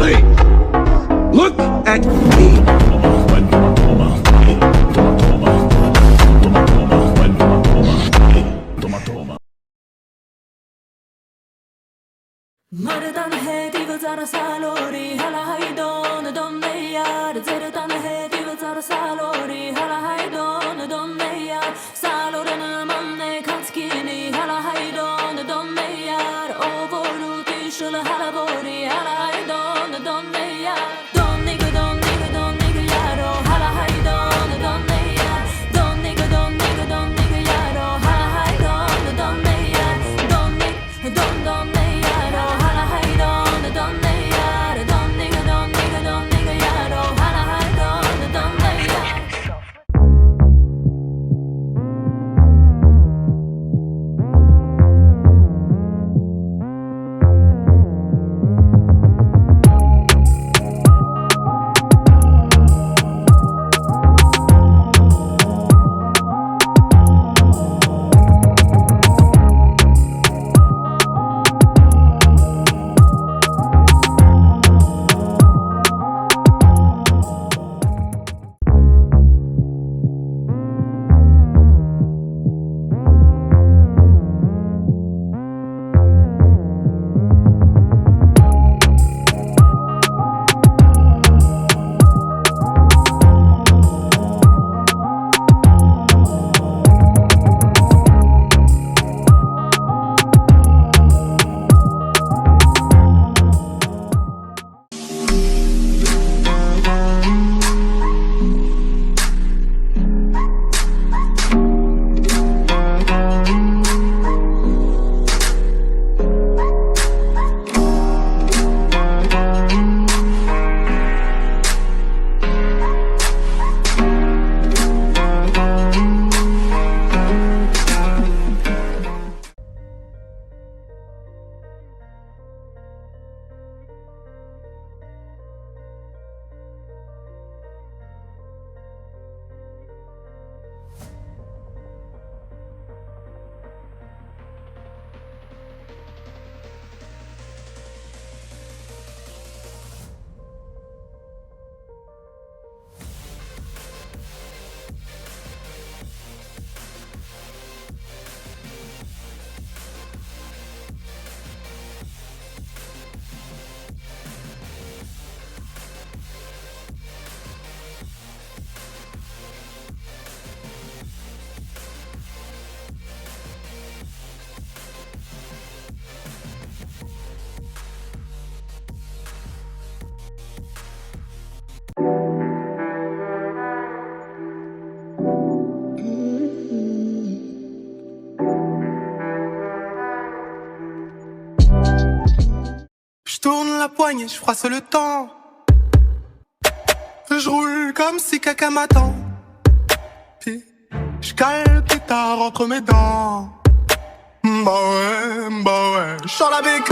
play. Look at me. Maradan hedi vazara salori hala haidon don meyar zerdan hedi vazara salori hala haidon don meyar saloran manne kanskini hala haidon don meyar overuti shul hala bori hala haidon don meyar don nigga yaro hala haidon don meyar don nigga yaro hala haidon don meyar don meyar hala haidon don meyar don nigga yaro hala haidon don meyar Je tourne la poignée, je froisse le temps. Je roule comme si caca m'attend. Puis je cale le pétard entre mes dents. Bah ouais, je sors la bec.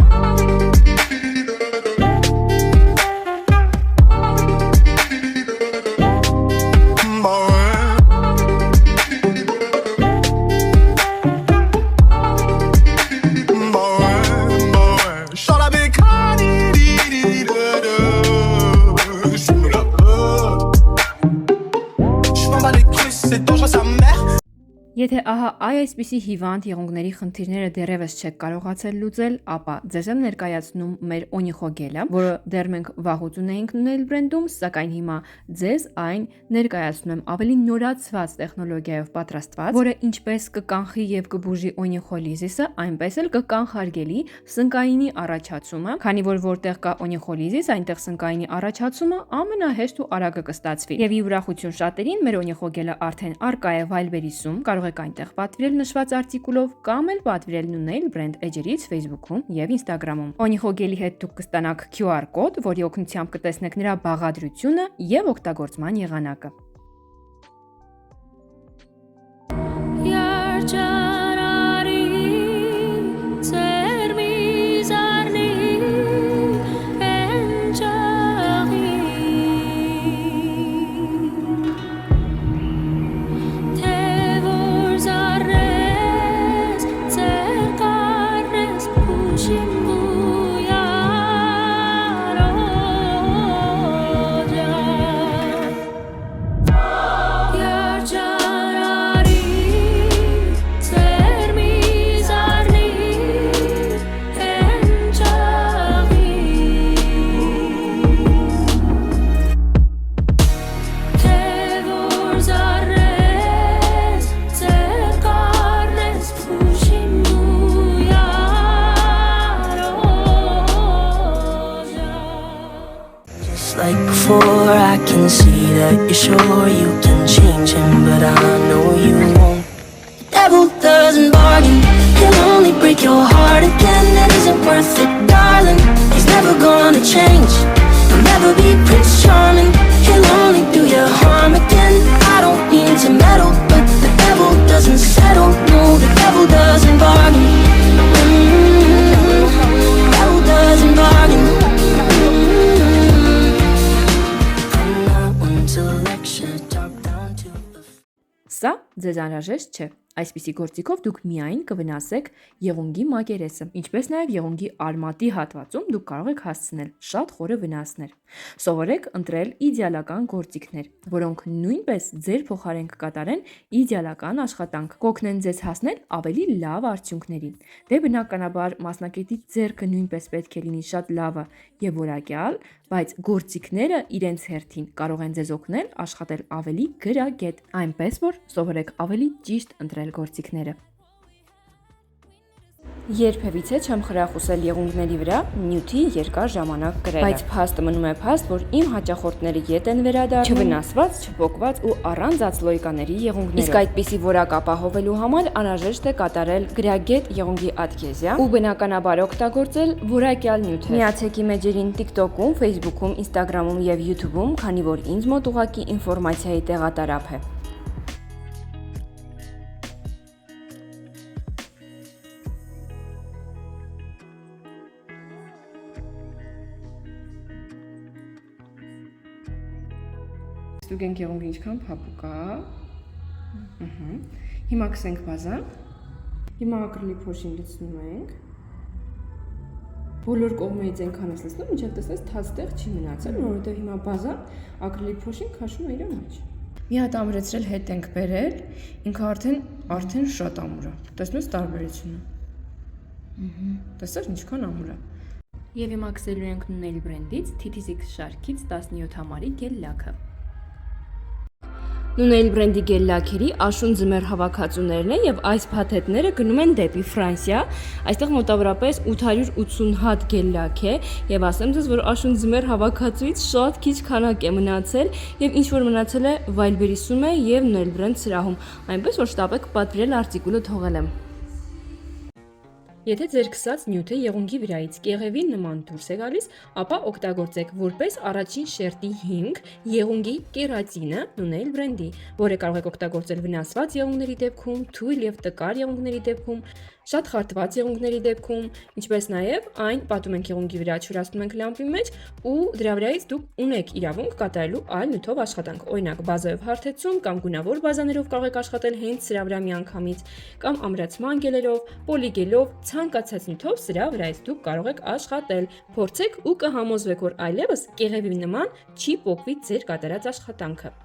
Եթե ահա այսպիսի հիվանդ եղունգների խնդիրները դեռևս չեք կարողացել լուծել, ապա ձեզ եմ ներկայացնում մեր օնիխոգելը, որը դեռ մենք վաղուց ունեինք Nail Brand-ում, սակայն հիմա ձեզ այն ներկայացնում եմ ավելի նորացված տեխնոլոգիայով պատրաստված, որը ինչպես կկանխի եւ կբուժի օնիխոլիզիսը, այնպես էլ կկանխարգելի սնկայինի առաջացումը, քանի որ որտեղ կա օնիխոլիզիս, այնտեղ սնկայինի առաջացումը ամենահեշտ ու արագը կստացվի։ Եվ ի ուրախություն շատերին մեր օնիխոգելը արդեն առկա է Wildberries-ում, կարող եք այնտեղ պատվիրել նշված արտիկուլով կամ էլ պատվիրել Nail Brand էջերից Facebook-ում եւ Instagram-ում։ Օնիխոգելի հետ դուք կստանաք QR կոդ, որի օգնությամբ կտեսնեք նրա բաղադրությունը եւ օգտագործման եղանակը։ like before. I can see that you're sure you can change him, but I know you won't. The devil doesn't bargain, he'll only break your heart again. It isn't worth it, darling, he's never gonna change. He'll never be Prince Charming, he'll only do you harm again. I don't mean to meddle, but the devil doesn't settle. No, the devil doesn't bargain. The devil doesn't bargain. I'm not one to lecture, talk down to a... Սա ձեզ անհրաժեշտ չէ։ Այսպիսի գործիքով դուք միայն կվնասեք եղունգի մակերեսը, ինչպես նաև եղունգի արմատի հատվածում դուք կարող եք հասցնել շատ խորը վնասներ։ Սովորեք ընտրել իդեալական գործիքներ, որոնք նույնպես ձեր փոխարեն կկատարեն իդեալական աշխատանք, կօգնեն ձեզ հասնել ավելի լավ արդյունքների։ Դե բնականաբար մասնակետի ձեռքը նույնպես պետք է լինի շատ լավը եւ որակյալ, բայց գործիքները իրենց հերթին կարող են ձեզ օգնել աշխատել ավելի գրագետ, այնպես որ սովորեք ավելի ճիշտ ընտրել գործիքները։ Երբևիցե չեմ խրախուսել եղունգների վրա նյութի երկար ժամանակ կրելը, բայց փաստը մնում է փաստ, որ իմ հաճախորդները ետ են վերադառնում չվնասված, չփոկված ու առանց ածլոյկաների եղունգներով։ Իսկ այդպիսի որակ ապահովելու համար անհրաժեշտ է կատարել գրագետ եղունգի ադհեզիա ու բնականաբար օգտագործել որակյալ նյութեր։ Միացեք իմ էջերին TikTok-ում, Facebook-ում, Instagram-ում եւ YouTube-ում, քանի որ ինձ մոտ ուղղակի ինֆորմացիայի տեղատարափ է։ Դուք ենք եղունգը ինչքան փափուկ է։ Հիմա կսենք բազան։ Հիմա ակրիլիկ փոշին լցնում ենք։ Բոլոր կողմերից այնքան ես լցնում, մինչև տեսնես թաց տեղ չի մնացել, որովհետև հիմա բազան ակրիլիկ փոշին քաշում է իր մեջ։ Մի հատ ամրեցրել հետ ենք բերել, ինքը արդեն շատ ամուր է։ Տեսնու՞ս տարբերությունը։ Տեսա՞ր ինչքան ամուր է։ Եվ հիմա կսելու ենք Nail Brand-ից Titizig շարքից 17 համարի գել լաքը։ Nail Brand-ի գել լաքերի աշուն ձմեռ հավաքածուներն են եւ այս փաթեթները գնում են դեպի Ֆրանսիա։ Այստեղ մոտավորապես 880 հատ գել լաք է եւ ասեմ ձեզ, որ աշուն ձմեռ հավաքածուից շատ քիչ քանակ է մնացել եւ ինչ որ մնացել է Viber-ի սում է եւ Nail Brand սրահում, այնպես որ շտապ եք պատվիրել արտիկուլը թողել եմ։ Եթե ձեր քսած նյութը եղունգի վրայից կեղևի նման դուրս է գալիս, ապա օգտագործեք որպես առաջին շերտի հիմք եղունգի կերատինը Nail Brand-ի, որը կարող եք օգտագործել վնասված եղունգների դեպքում, թույլ եւ տկար եղունգների դեպքում, շատ խարտված եղունգների դեպքում, ինչպես նաև այն պատում ենք եղունգի վրա, չորացնում ենք լամպի մեջ ու դրա վրայից դուք ունեք իրավունք կատարելու այլ նյութով աշխատանք։ Օրինակ բազայով հարթեցում կամ գունավոր բազաներով կարող եք աշխատել հենց սրա վրա միանգամից, կամ ամրացման գելերով, պոլիգելով, ցանկացած նյութով սրա վրայից դուք կարող եք աշխատել։ Փորձեք ու կհամոզվեք, որ այլևս կեղևի նման չի պոկվի ձեր կատարած աշխատանքը։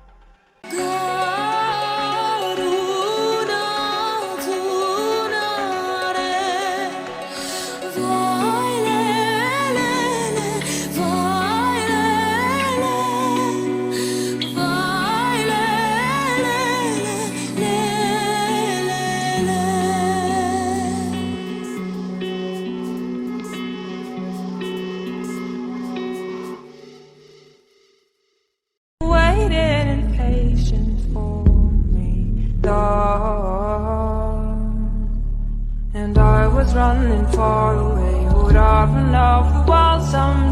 And I was running far away, would I run off the wild some